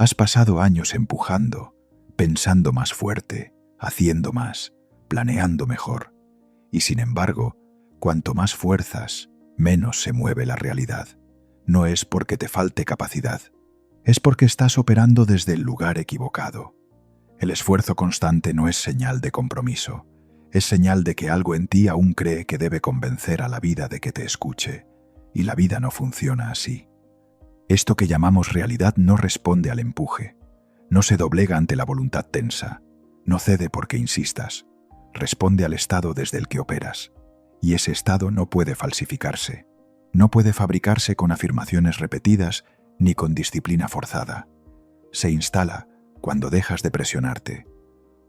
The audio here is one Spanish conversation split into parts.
Has pasado años empujando, pensando más fuerte, haciendo más, planeando mejor. Y sin embargo, cuanto más fuerzas, menos se mueve la realidad. No es porque te falte capacidad, es porque estás operando desde el lugar equivocado. El esfuerzo constante no es señal de compromiso, es señal de que algo en ti aún cree que debe convencer a la vida de que te escuche, y la vida no funciona así. Esto que llamamos realidad no responde al empuje, no se doblega ante la voluntad tensa, no cede porque insistas, responde al estado desde el que operas, y ese estado no puede falsificarse, no puede fabricarse con afirmaciones repetidas ni con disciplina forzada. Se instala cuando dejas de presionarte,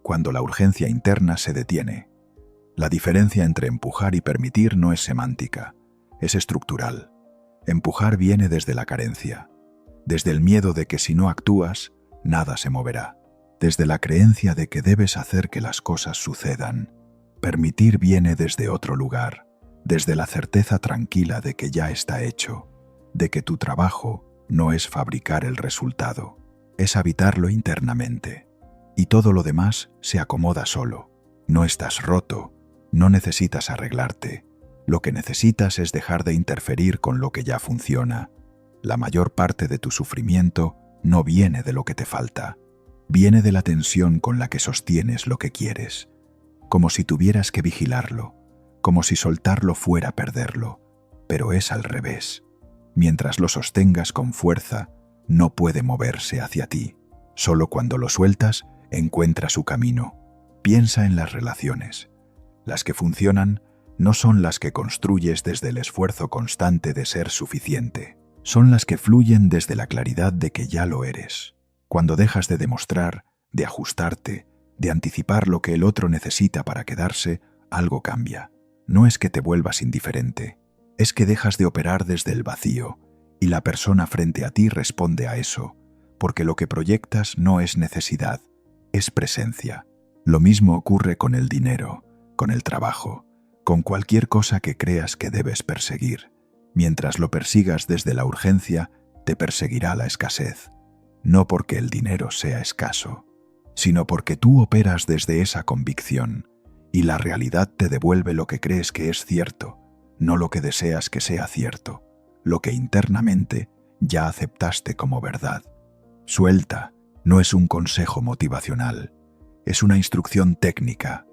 cuando la urgencia interna se detiene. La diferencia entre empujar y permitir no es semántica, es estructural. Empujar viene desde la carencia, desde el miedo de que si no actúas, nada se moverá, desde la creencia de que debes hacer que las cosas sucedan. Permitir viene desde otro lugar, desde la certeza tranquila de que ya está hecho, de que tu trabajo no es fabricar el resultado, es habitarlo internamente. Y todo lo demás se acomoda solo. No estás roto, no necesitas arreglarte. Lo que necesitas es dejar de interferir con lo que ya funciona. La mayor parte de tu sufrimiento no viene de lo que te falta, viene de la tensión con la que sostienes lo que quieres, como si tuvieras que vigilarlo, como si soltarlo fuera perderlo, pero es al revés. Mientras lo sostengas con fuerza, no puede moverse hacia ti. Solo cuando lo sueltas, encuentra su camino. Piensa en las relaciones. Las que funcionan no son las que construyes desde el esfuerzo constante de ser suficiente. Son las que fluyen desde la claridad de que ya lo eres. Cuando dejas de demostrar, de ajustarte, de anticipar lo que el otro necesita para quedarse, algo cambia. No es que te vuelvas indiferente, es que dejas de operar desde el vacío y la persona frente a ti responde a eso, porque lo que proyectas no es necesidad, es presencia. Lo mismo ocurre con el dinero, con el trabajo, con cualquier cosa que creas que debes perseguir. Mientras lo persigas desde la urgencia, te perseguirá la escasez. No porque el dinero sea escaso, sino porque tú operas desde esa convicción, y la realidad te devuelve lo que crees que es cierto, no lo que deseas que sea cierto, lo que internamente ya aceptaste como verdad. Suelta no es un consejo motivacional, es una instrucción técnica.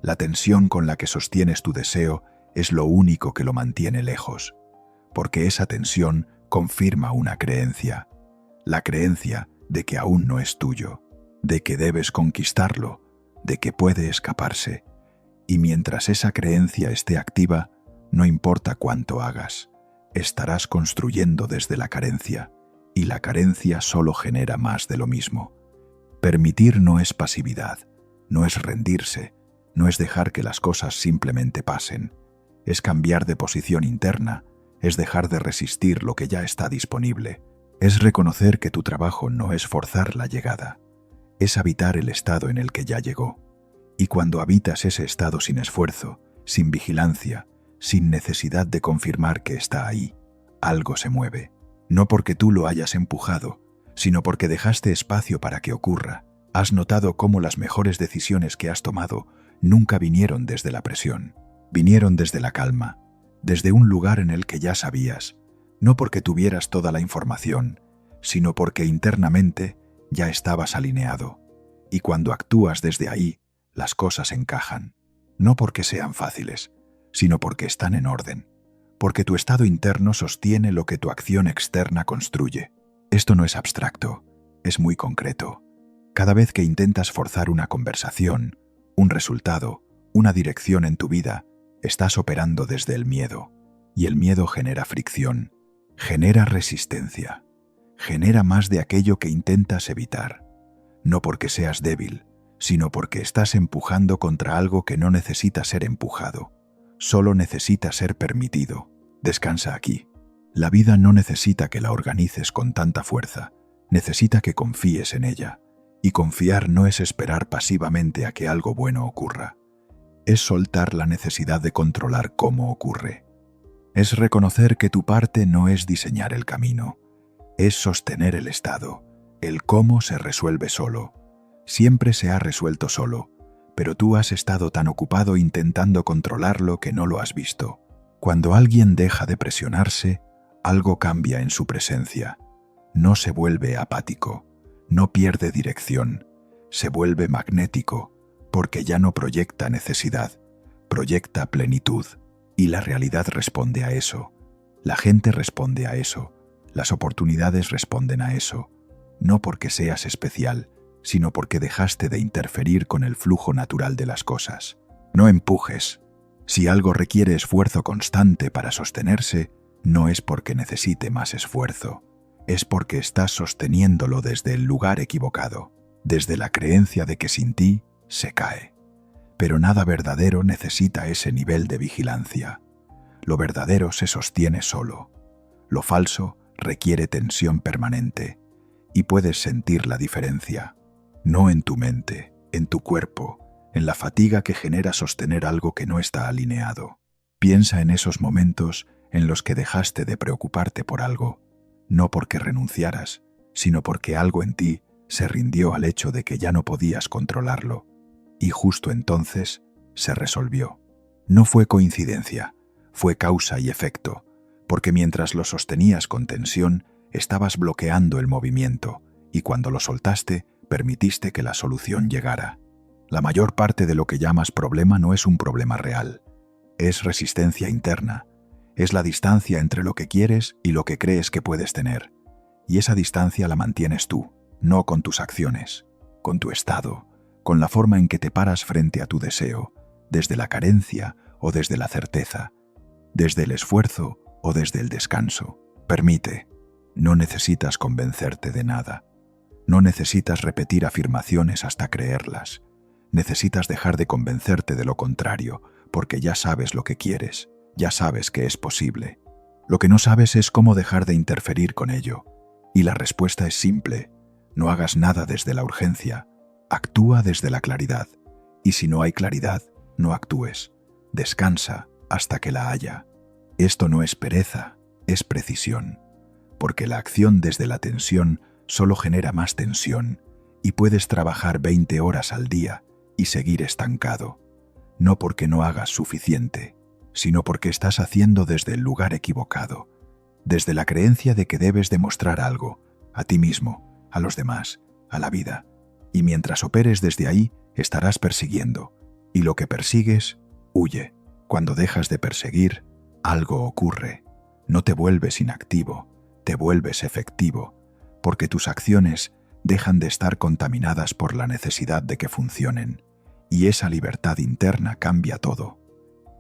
La tensión con la que sostienes tu deseo es lo único que lo mantiene lejos, porque esa tensión confirma una creencia, la creencia de que aún no es tuyo, de que debes conquistarlo, de que puede escaparse. Y mientras esa creencia esté activa, no importa cuánto hagas, estarás construyendo desde la carencia, y la carencia solo genera más de lo mismo. Permitir no es pasividad, no es rendirse, no es dejar que las cosas simplemente pasen, es cambiar de posición interna, es dejar de resistir lo que ya está disponible, es reconocer que tu trabajo no es forzar la llegada, es habitar el estado en el que ya llegó. Y cuando habitas ese estado sin esfuerzo, sin vigilancia, sin necesidad de confirmar que está ahí, algo se mueve, no porque tú lo hayas empujado, sino porque dejaste espacio para que ocurra. Has notado cómo las mejores decisiones que has tomado nunca vinieron desde la presión, vinieron desde la calma, desde un lugar en el que ya sabías, no porque tuvieras toda la información, sino porque internamente ya estabas alineado. Y cuando actúas desde ahí, las cosas encajan, no porque sean fáciles, sino porque están en orden, porque tu estado interno sostiene lo que tu acción externa construye. Esto no es abstracto, es muy concreto. Cada vez que intentas forzar una conversación, un resultado, una dirección en tu vida, estás operando desde el miedo, y el miedo genera fricción, genera resistencia, genera más de aquello que intentas evitar, no porque seas débil, sino porque estás empujando contra algo que no necesita ser empujado, solo necesita ser permitido. Descansa aquí. La vida no necesita que la organices con tanta fuerza, necesita que confíes en ella. Y confiar no es esperar pasivamente a que algo bueno ocurra. Es soltar la necesidad de controlar cómo ocurre. Es reconocer que tu parte no es diseñar el camino, es sostener el estado, El cómo se resuelve solo. Siempre se ha resuelto solo, pero tú has estado tan ocupado intentando controlarlo que no lo has visto. Cuando alguien deja de presionarse, algo cambia en su presencia. No se vuelve apático, no pierde dirección, se vuelve magnético, porque ya no proyecta necesidad, proyecta plenitud, y la realidad responde a eso. La gente responde a eso, las oportunidades responden a eso, no porque seas especial, sino porque dejaste de interferir con el flujo natural de las cosas. No empujes. Si algo requiere esfuerzo constante para sostenerse, no es porque necesite más esfuerzo, es porque estás sosteniéndolo desde el lugar equivocado, desde la creencia de que sin ti se cae. Pero nada verdadero necesita ese nivel de vigilancia. Lo verdadero se sostiene solo. Lo falso requiere tensión permanente, y puedes sentir la diferencia. No en tu mente, en tu cuerpo, en la fatiga que genera sostener algo que no está alineado. Piensa en esos momentos en los que dejaste de preocuparte por algo, no porque renunciaras, sino porque algo en ti se rindió al hecho de que ya no podías controlarlo. Y justo entonces se resolvió. No fue coincidencia, fue causa y efecto, porque mientras lo sostenías con tensión, estabas bloqueando el movimiento, y cuando lo soltaste, permitiste que la solución llegara. La mayor parte de lo que llamas problema no es un problema real. Es resistencia interna. Es la distancia entre lo que quieres y lo que crees que puedes tener. Y esa distancia la mantienes tú, no con tus acciones, con tu estado, con la forma en que te paras frente a tu deseo, desde la carencia o desde la certeza, desde el esfuerzo o desde el descanso. Permite. No necesitas convencerte de nada. No necesitas repetir afirmaciones hasta creerlas. Necesitas dejar de convencerte de lo contrario, porque ya sabes lo que quieres, ya sabes que es posible. Lo que no sabes es cómo dejar de interferir con ello. Y la respuesta es simple. No hagas nada desde la urgencia. Actúa desde la claridad. Y si no hay claridad, no actúes. Descansa hasta que la haya. Esto no es pereza, es precisión. Porque la acción desde la tensión solo genera más tensión, y puedes trabajar 20 horas al día y seguir estancado. No porque no hagas suficiente, sino porque estás haciendo desde el lugar equivocado, desde la creencia de que debes demostrar algo, a ti mismo, a los demás, a la vida. Y mientras operes desde ahí, estarás persiguiendo, y lo que persigues, huye. Cuando dejas de perseguir, algo ocurre. No te vuelves inactivo, te vuelves efectivo, porque tus acciones dejan de estar contaminadas por la necesidad de que funcionen, y esa libertad interna cambia todo.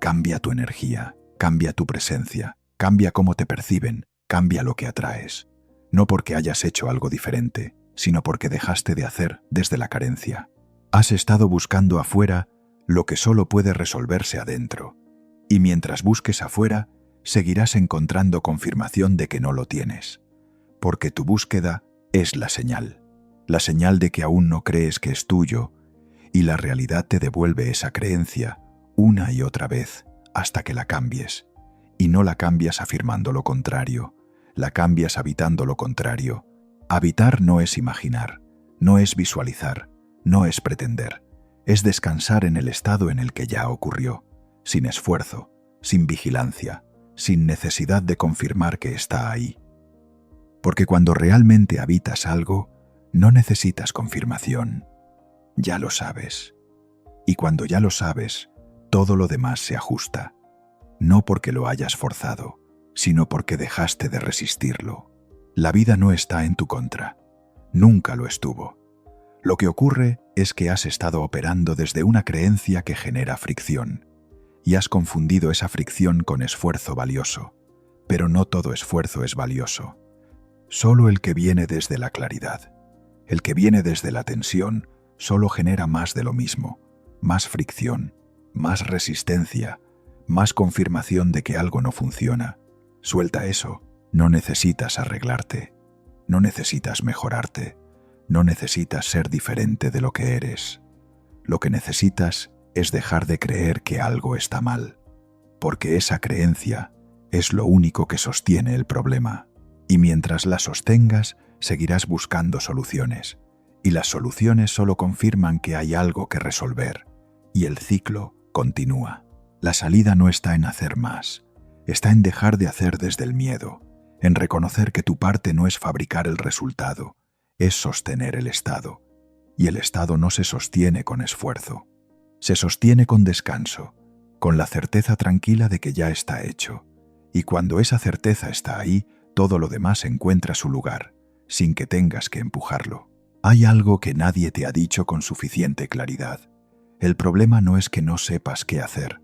Cambia tu energía, cambia tu presencia, cambia cómo te perciben, cambia lo que atraes. No porque hayas hecho algo diferente, sino porque dejaste de hacer desde la carencia. Has estado buscando afuera lo que solo puede resolverse adentro, y mientras busques afuera, seguirás encontrando confirmación de que no lo tienes, porque tu búsqueda es la señal de que aún no crees que es tuyo, y la realidad te devuelve esa creencia una y otra vez hasta que la cambies, y no la cambias afirmando lo contrario, la cambias habitando lo contrario. Habitar no es imaginar, no es visualizar, no es pretender, es descansar en el estado en el que ya ocurrió, sin esfuerzo, sin vigilancia, sin necesidad de confirmar que está ahí. Porque cuando realmente habitas algo, no necesitas confirmación. Ya lo sabes. Y cuando ya lo sabes, todo lo demás se ajusta. No porque lo hayas forzado, sino porque dejaste de resistirlo. La vida no está en tu contra. Nunca lo estuvo. Lo que ocurre es que has estado operando desde una creencia que genera fricción, y has confundido esa fricción con esfuerzo valioso. Pero no todo esfuerzo es valioso. Solo el que viene desde la claridad. El que viene desde la tensión solo genera más de lo mismo, más fricción, más resistencia, más confirmación de que algo no funciona. Suelta eso. No necesitas arreglarte. No necesitas mejorarte. No necesitas ser diferente de lo que eres. Lo que necesitas es dejar de creer que algo está mal, porque esa creencia es lo único que sostiene el problema, y mientras la sostengas, seguirás buscando soluciones, y las soluciones solo confirman que hay algo que resolver, y el ciclo continúa. La salida no está en hacer más, está en dejar de hacer desde el miedo, en reconocer que tu parte no es fabricar el resultado, es sostener el estado. Y el estado no se sostiene con esfuerzo, se sostiene con descanso, con la certeza tranquila de que ya está hecho. Y cuando esa certeza está ahí, todo lo demás encuentra su lugar, sin que tengas que empujarlo. Hay algo que nadie te ha dicho con suficiente claridad. El problema no es que no sepas qué hacer.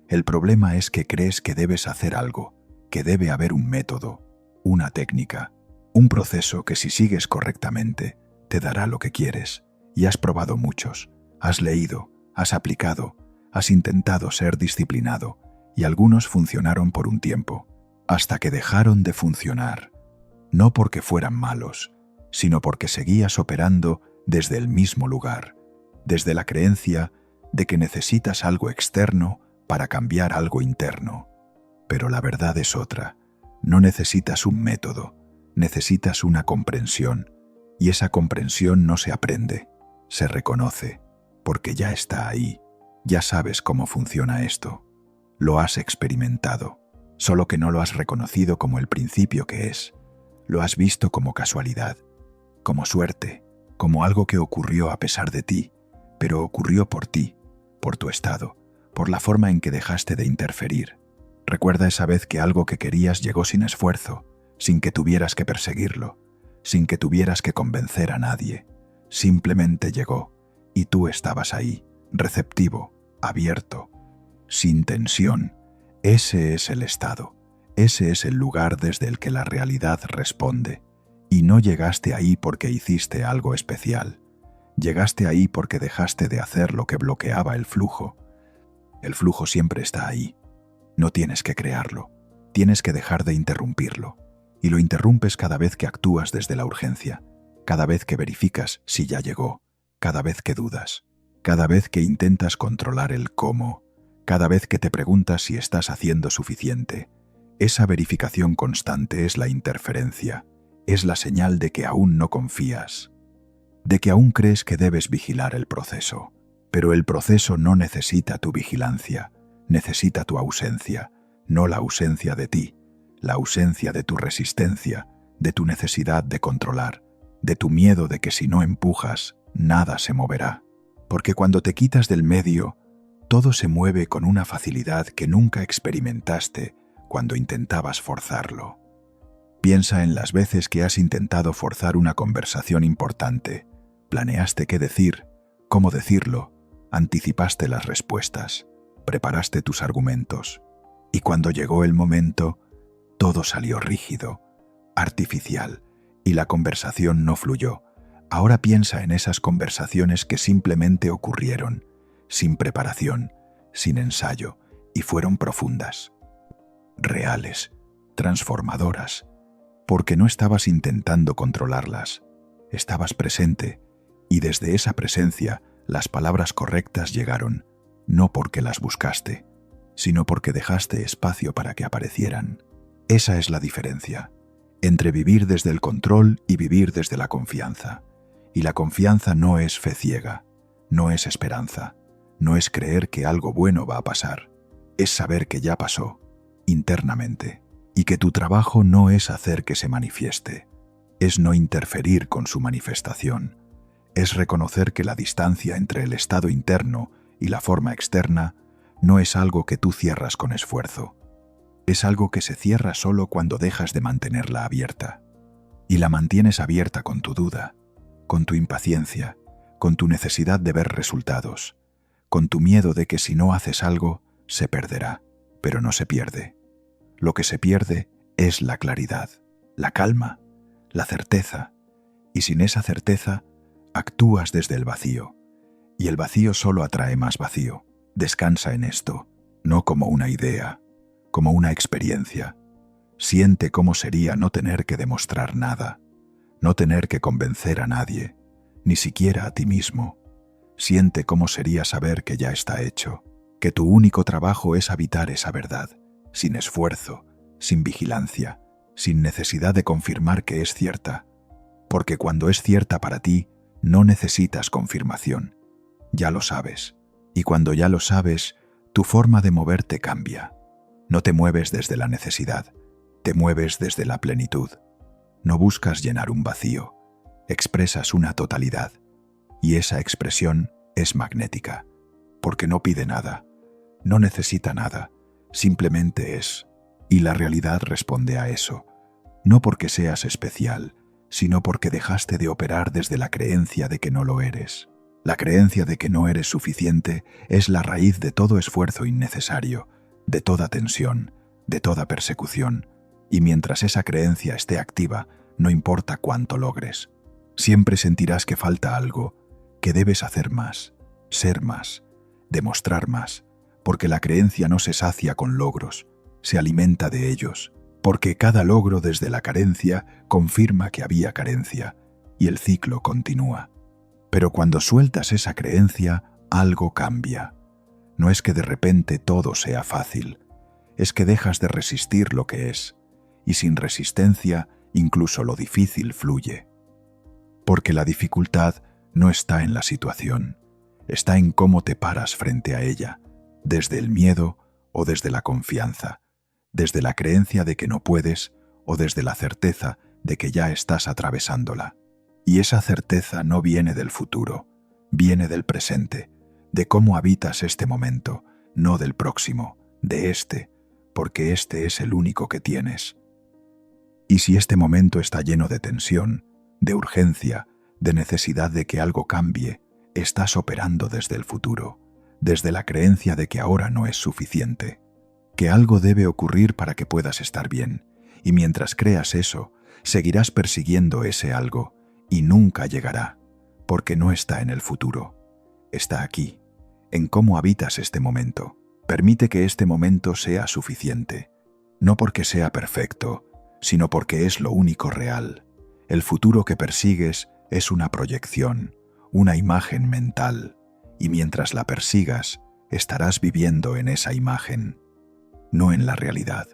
El problema es que crees que debes hacer algo, que debe haber un método, una técnica, un proceso que si sigues correctamente, te dará lo que quieres. Y has probado muchos, has leído, has aplicado, has intentado ser disciplinado, y algunos funcionaron por un tiempo, hasta que dejaron de funcionar. No porque fueran malos, sino porque seguías operando desde el mismo lugar, desde la creencia de que necesitas algo externo para cambiar algo interno. Pero la verdad es otra. No necesitas un método, necesitas una comprensión, y esa comprensión no se aprende, se reconoce, porque ya está ahí, ya sabes cómo funciona esto. Lo has experimentado, solo que no lo has reconocido como el principio que es. Lo has visto como casualidad, como suerte, como algo que ocurrió a pesar de ti, pero ocurrió por ti, por tu estado, por la forma en que dejaste de interferir. Recuerda esa vez que algo que querías llegó sin esfuerzo, sin que tuvieras que perseguirlo, sin que tuvieras que convencer a nadie. Simplemente llegó, y tú estabas ahí, receptivo, abierto, sin tensión. Ese es el estado, ese es el lugar desde el que la realidad responde. Y no llegaste ahí porque hiciste algo especial. Llegaste ahí porque dejaste de hacer lo que bloqueaba el flujo. El flujo siempre está ahí. No tienes que crearlo, tienes que dejar de interrumpirlo. Y lo interrumpes cada vez que actúas desde la urgencia, cada vez que verificas si ya llegó, cada vez que dudas, cada vez que intentas controlar el cómo, cada vez que te preguntas si estás haciendo suficiente. Esa verificación constante es la interferencia, es la señal de que aún no confías, de que aún crees que debes vigilar el proceso. Pero el proceso no necesita tu vigilancia, necesita tu ausencia, no la ausencia de ti, la ausencia de tu resistencia, de tu necesidad de controlar, de tu miedo de que si no empujas, nada se moverá. Porque cuando te quitas del medio, todo se mueve con una facilidad que nunca experimentaste cuando intentabas forzarlo. Piensa en las veces que has intentado forzar una conversación importante, planeaste qué decir, cómo decirlo, anticipaste las respuestas, preparaste tus argumentos, y cuando llegó el momento, todo salió rígido, artificial, y la conversación no fluyó. Ahora piensa en esas conversaciones que simplemente ocurrieron, sin preparación, sin ensayo, y fueron profundas, reales, transformadoras, porque no estabas intentando controlarlas, estabas presente, y desde esa presencia las palabras correctas llegaron, no porque las buscaste, sino porque dejaste espacio para que aparecieran. Esa es la diferencia entre vivir desde el control y vivir desde la confianza. Y la confianza no es fe ciega, no es esperanza, no es creer que algo bueno va a pasar, es saber que ya pasó, internamente, y que tu trabajo no es hacer que se manifieste, es no interferir con su manifestación, es reconocer que la distancia entre el estado interno y la forma externa no es algo que tú cierras con esfuerzo, es algo que se cierra solo cuando dejas de mantenerla abierta, y la mantienes abierta con tu duda, con tu impaciencia, con tu necesidad de ver resultados, con tu miedo de que si no haces algo, se perderá, pero no se pierde. Lo que se pierde es la claridad, la calma, la certeza, y sin esa certeza, actúas desde el vacío, y el vacío solo atrae más vacío. Descansa en esto, no como una idea, como una experiencia. Siente cómo sería no tener que demostrar nada, no tener que convencer a nadie, ni siquiera a ti mismo. Siente cómo sería saber que ya está hecho, que tu único trabajo es habitar esa verdad, sin esfuerzo, sin vigilancia, sin necesidad de confirmar que es cierta. Porque cuando es cierta para ti, no necesitas confirmación. Ya lo sabes. Y cuando ya lo sabes, tu forma de moverte cambia. No te mueves desde la necesidad, te mueves desde la plenitud. No buscas llenar un vacío, expresas una totalidad. Y esa expresión es magnética, porque no pide nada, no necesita nada, simplemente es. Y la realidad responde a eso, no porque seas especial, sino porque dejaste de operar desde la creencia de que no lo eres. La creencia de que no eres suficiente es la raíz de todo esfuerzo innecesario, de toda tensión, de toda persecución, y mientras esa creencia esté activa, no importa cuánto logres. Siempre sentirás que falta algo, que debes hacer más, ser más, demostrar más, porque la creencia no se sacia con logros, se alimenta de ellos, porque cada logro desde la carencia confirma que había carencia, y el ciclo continúa. Pero cuando sueltas esa creencia, algo cambia. No es que de repente todo sea fácil, es que dejas de resistir lo que es, y sin resistencia, incluso lo difícil fluye. Porque la dificultad no está en la situación, está en cómo te paras frente a ella, desde el miedo o desde la confianza, desde la creencia de que no puedes o desde la certeza de que ya estás atravesándola. Y esa certeza no viene del futuro, viene del presente, de cómo habitas este momento, no del próximo, de este, porque este es el único que tienes. Y si este momento está lleno de tensión, de urgencia, de necesidad de que algo cambie, estás operando desde el futuro, desde la creencia de que ahora no es suficiente, que algo debe ocurrir para que puedas estar bien, y mientras creas eso, seguirás persiguiendo ese algo, y nunca llegará, porque no está en el futuro, está aquí, en cómo habitas este momento. Permite que este momento sea suficiente, no porque sea perfecto, sino porque es lo único real. El futuro que persigues es una proyección, una imagen mental, y mientras la persigas, estarás viviendo en esa imagen, no en la realidad.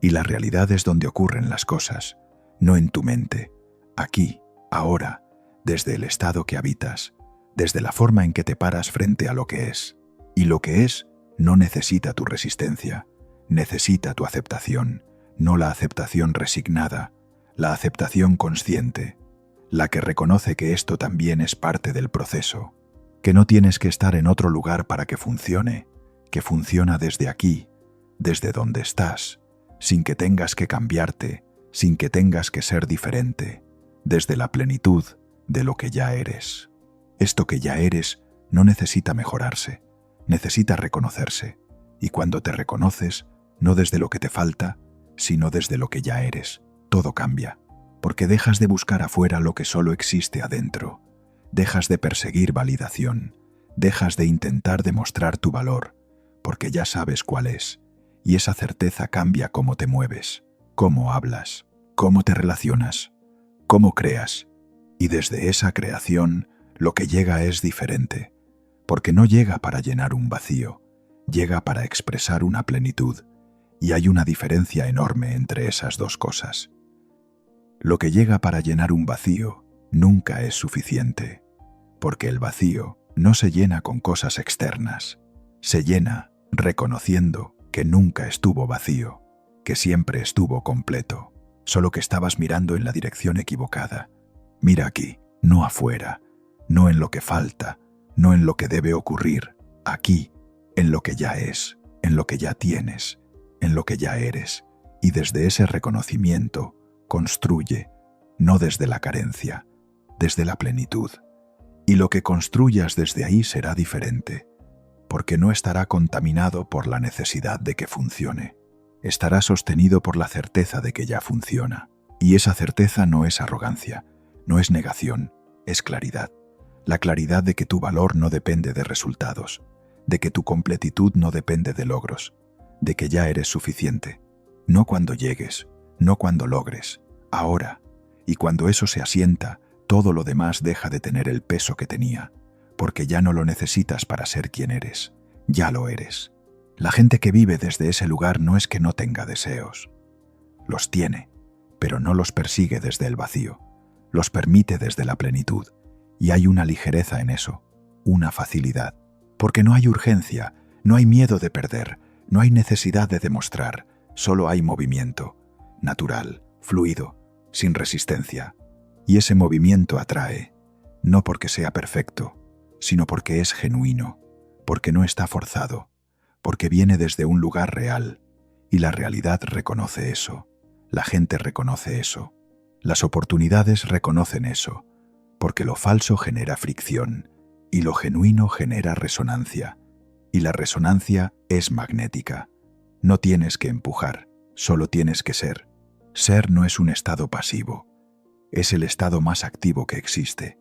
Y la realidad es donde ocurren las cosas, no en tu mente, aquí, ahora, desde el estado que habitas, desde la forma en que te paras frente a lo que es. Y lo que es no necesita tu resistencia, necesita tu aceptación, no la aceptación resignada, la aceptación consciente, la que reconoce que esto también es parte del proceso, que no tienes que estar en otro lugar para que funciona desde aquí, desde donde estás, sin que tengas que cambiarte, sin que tengas que ser diferente, desde la plenitud de lo que ya eres. Esto que ya eres no necesita mejorarse, necesita reconocerse, y cuando te reconoces, no desde lo que te falta, sino desde lo que ya eres, todo cambia, porque dejas de buscar afuera lo que solo existe adentro, dejas de perseguir validación, dejas de intentar demostrar tu valor, porque ya sabes cuál es, y esa certeza cambia cómo te mueves, cómo hablas, cómo te relacionas, cómo creas, y desde esa creación lo que llega es diferente, porque no llega para llenar un vacío, llega para expresar una plenitud, y hay una diferencia enorme entre esas dos cosas. Lo que llega para llenar un vacío nunca es suficiente, porque el vacío no se llena con cosas externas, se llena reconociendo que nunca estuvo vacío, que siempre estuvo completo, solo que estabas mirando en la dirección equivocada. Mira aquí, no afuera, no en lo que falta, no en lo que debe ocurrir, aquí, en lo que ya es, en lo que ya tienes, en lo que ya eres, y desde ese reconocimiento construye, no desde la carencia, desde la plenitud. Y lo que construyas desde ahí será diferente, porque no estará contaminado por la necesidad de que funcione, estará sostenido por la certeza de que ya funciona. Y esa certeza no es arrogancia, no es negación, es claridad. La claridad de que tu valor no depende de resultados, de que tu completitud no depende de logros, de que ya eres suficiente, no cuando llegues, no cuando logres, ahora. Y cuando eso se asienta, todo lo demás deja de tener el peso que tenía, porque ya no lo necesitas para ser quien eres, ya lo eres. La gente que vive desde ese lugar no es que no tenga deseos, los tiene, pero no los persigue desde el vacío, los permite desde la plenitud, y hay una ligereza en eso, una facilidad, porque no hay urgencia, no hay miedo de perder, no hay necesidad de demostrar, solo hay movimiento, natural, fluido, sin resistencia. Y ese movimiento atrae, no porque sea perfecto, sino porque es genuino, porque no está forzado, porque viene desde un lugar real, y la realidad reconoce eso, la gente reconoce eso, las oportunidades reconocen eso, porque lo falso genera fricción, y lo genuino genera resonancia, y la resonancia es magnética. No tienes que empujar, solo tienes que ser. Ser no es un estado pasivo, es el estado más activo que existe,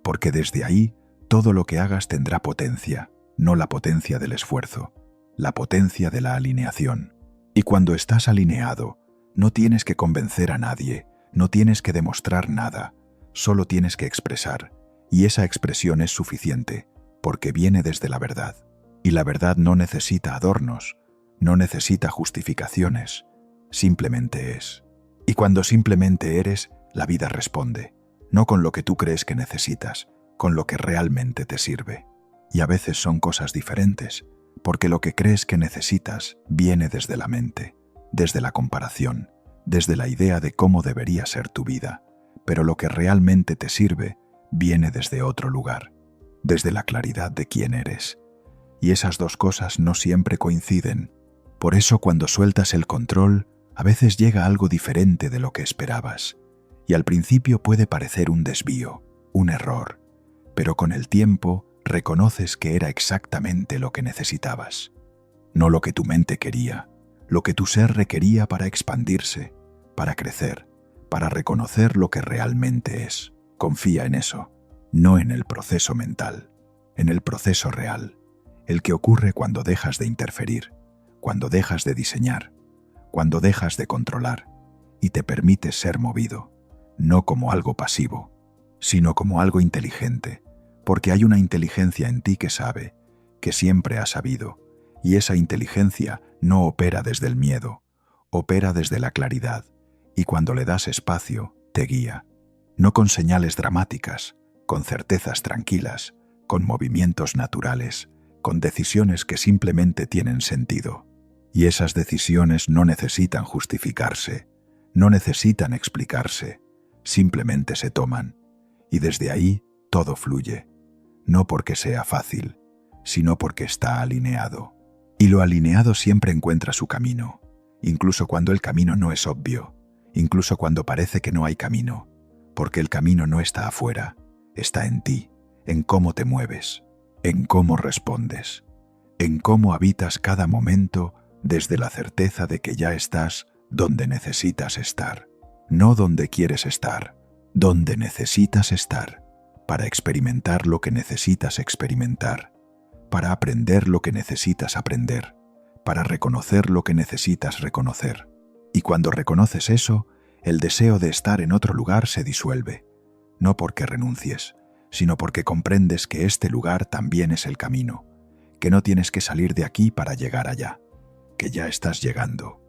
porque desde ahí todo lo que hagas tendrá potencia, no la potencia del esfuerzo, la potencia de la alineación. Y cuando estás alineado, no tienes que convencer a nadie, no tienes que demostrar nada, solo tienes que expresar, y esa expresión es suficiente, porque viene desde la verdad. Y la verdad no necesita adornos, no necesita justificaciones, simplemente es. Y cuando simplemente eres, la vida responde, no con lo que tú crees que necesitas, con lo que realmente te sirve. Y a veces son cosas diferentes, porque lo que crees que necesitas viene desde la mente, desde la comparación, desde la idea de cómo debería ser tu vida, pero lo que realmente te sirve viene desde otro lugar, desde la claridad de quién eres. Y esas dos cosas no siempre coinciden. Por eso cuando sueltas el control, a veces llega algo diferente de lo que esperabas. Y al principio puede parecer un desvío, un error, pero con el tiempo reconoces que era exactamente lo que necesitabas. No lo que tu mente quería, lo que tu ser requería para expandirse, para crecer, para reconocer lo que realmente es. Confía en eso, no en el proceso mental, en el proceso real, el que ocurre cuando dejas de interferir, cuando dejas de diseñar, cuando dejas de controlar y te permites ser movido, no como algo pasivo, sino como algo inteligente, porque hay una inteligencia en ti que sabe, que siempre ha sabido, y esa inteligencia no opera desde el miedo, opera desde la claridad, y cuando le das espacio, te guía, no con señales dramáticas, con certezas tranquilas, con movimientos naturales, con decisiones que simplemente tienen sentido. Y esas decisiones no necesitan justificarse, no necesitan explicarse, simplemente se toman, y desde ahí todo fluye, no porque sea fácil, sino porque está alineado. Y lo alineado siempre encuentra su camino, incluso cuando el camino no es obvio, incluso cuando parece que no hay camino, porque el camino no está afuera, está en ti, en cómo te mueves, en cómo respondes, en cómo habitas cada momento desde la certeza de que ya estás donde necesitas estar, no donde quieres estar, donde necesitas estar, para experimentar lo que necesitas experimentar, para aprender lo que necesitas aprender, para reconocer lo que necesitas reconocer. Y cuando reconoces eso, el deseo de estar en otro lugar se disuelve, no porque renuncies, sino porque comprendes que este lugar también es el camino, que no tienes que salir de aquí para llegar allá, que ya estás llegando,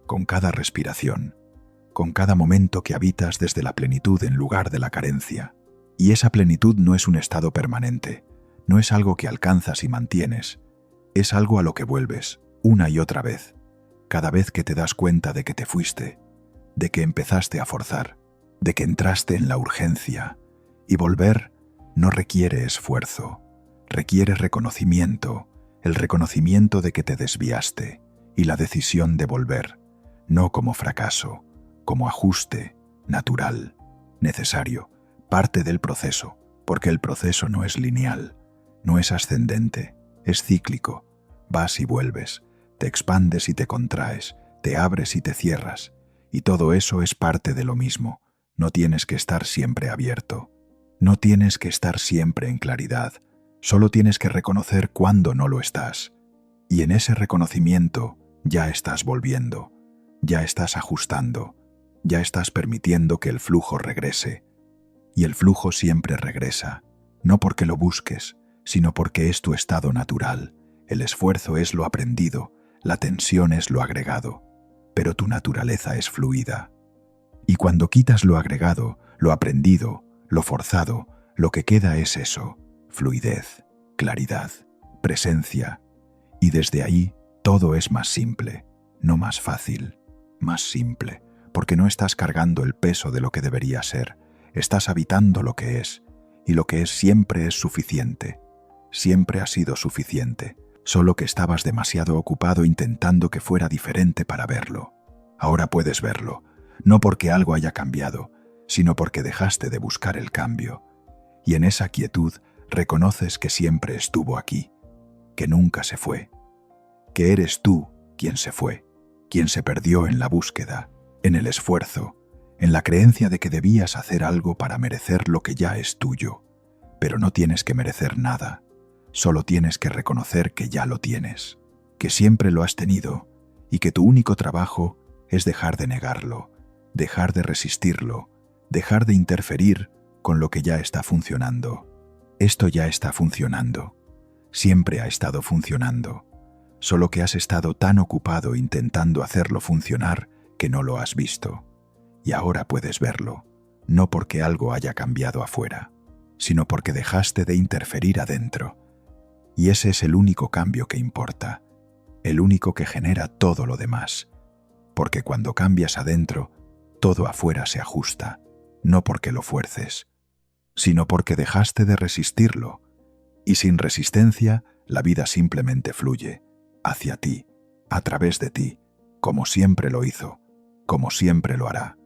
con cada respiración, con cada momento que habitas desde la plenitud en lugar de la carencia. Y esa plenitud no es un estado permanente, no es algo que alcanzas y mantienes, es algo a lo que vuelves, una y otra vez, cada vez que te das cuenta de que te fuiste, de que empezaste a forzar, de que entraste en la urgencia, y volver no requiere esfuerzo, requiere reconocimiento, el reconocimiento de que te desviaste, y la decisión de volver, no como fracaso, como ajuste, natural, necesario, parte del proceso, porque el proceso no es lineal, no es ascendente, es cíclico, vas y vuelves, te expandes y te contraes, te abres y te cierras, y todo eso es parte de lo mismo, no tienes que estar siempre abierto, no tienes que estar siempre en claridad, solo tienes que reconocer cuándo no lo estás, y en ese reconocimiento ya estás volviendo, ya estás ajustando, ya estás permitiendo que el flujo regrese, y el flujo siempre regresa, no porque lo busques, sino porque es tu estado natural, el esfuerzo es lo aprendido, la tensión es lo agregado, pero tu naturaleza es fluida. Y cuando quitas lo agregado, lo aprendido, lo forzado, lo que queda es eso: fluidez, claridad, presencia. Y desde ahí todo es más simple, no más fácil, más simple, porque no estás cargando el peso de lo que debería ser, estás habitando lo que es, y lo que es siempre es suficiente, siempre ha sido suficiente, solo que estabas demasiado ocupado intentando que fuera diferente para verlo. Ahora puedes verlo, no porque algo haya cambiado, sino porque dejaste de buscar el cambio. Y en esa quietud reconoces que siempre estuvo aquí, que nunca se fue, que eres tú quien se fue, quien se perdió en la búsqueda, en el esfuerzo, en la creencia de que debías hacer algo para merecer lo que ya es tuyo. Pero no tienes que merecer nada, solo tienes que reconocer que ya lo tienes, que siempre lo has tenido y que tu único trabajo es dejar de negarlo, dejar de resistirlo, dejar de interferir con lo que ya está funcionando. Esto ya está funcionando, siempre ha estado funcionando, solo que has estado tan ocupado intentando hacerlo funcionar que no lo has visto. Y ahora puedes verlo, no porque algo haya cambiado afuera, sino porque dejaste de interferir adentro. Y ese es el único cambio que importa, el único que genera todo lo demás. Porque cuando cambias adentro, todo afuera se ajusta, no porque lo fuerces, sino porque dejaste de resistirlo. Y sin resistencia, la vida simplemente fluye, hacia ti, a través de ti, como siempre lo hizo, como siempre lo hará.